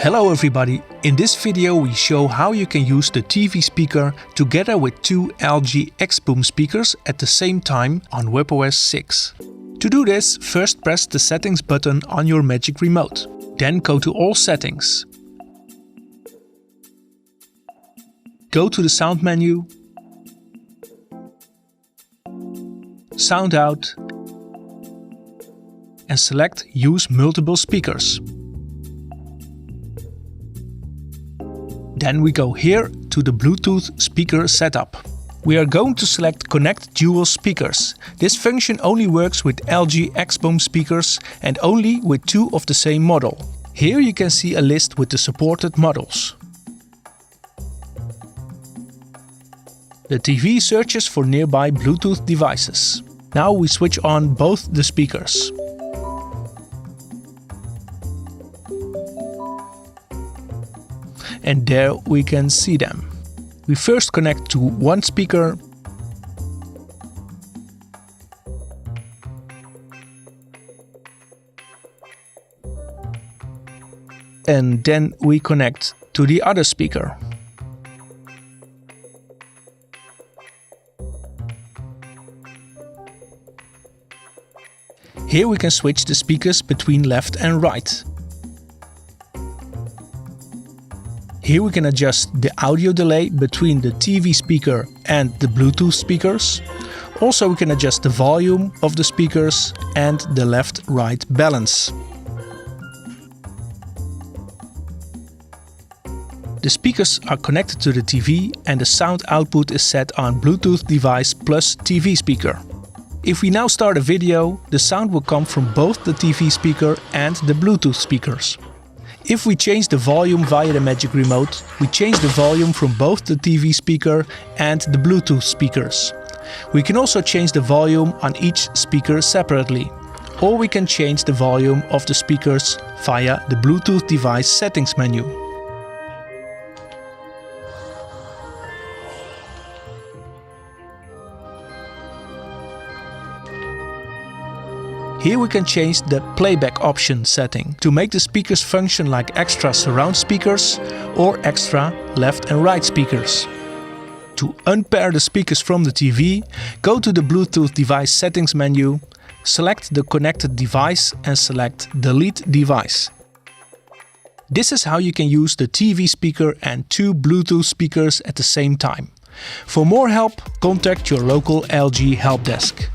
Hello everybody, in this video we show how you can use the TV speaker together with two LG XBOOM speakers at the same time on WebOS 6. To do this, first press the settings button on your Magic Remote. Then go to all settings. Go to the sound menu, sound out, and select Use multiple speakers. Then we go here to the Bluetooth speaker setup. We are going to select Connect Dual Speakers. This function only works with LG XBOOM speakers and only with two of the same model. Here you can see a list with the supported models. The TV searches for nearby Bluetooth devices. Now we switch on both the speakers. And there we can see them. We first connect to one speaker, and then we connect to the other speaker. Here we can switch the speakers between left and right. Here we can adjust the audio delay between the TV speaker and the Bluetooth speakers. Also we can adjust the volume of the speakers and the left-right balance. The speakers are connected to the TV and the sound output is set on Bluetooth device plus TV speaker. If we now start a video, the sound will come from both the TV speaker and the Bluetooth speakers. If we change the volume via the Magic Remote, we change the volume from both the TV speaker and the Bluetooth speakers. We can also change the volume on each speaker separately. Or we can change the volume of the speakers via the Bluetooth device settings menu. Here we can change the playback option setting to make the speakers function like extra surround speakers or extra left and right speakers. To unpair the speakers from the TV, go to the Bluetooth device settings menu, select the connected device and select Delete Device. This is how you can use the TV speaker and two Bluetooth speakers at the same time. For more help, contact your local LG help desk.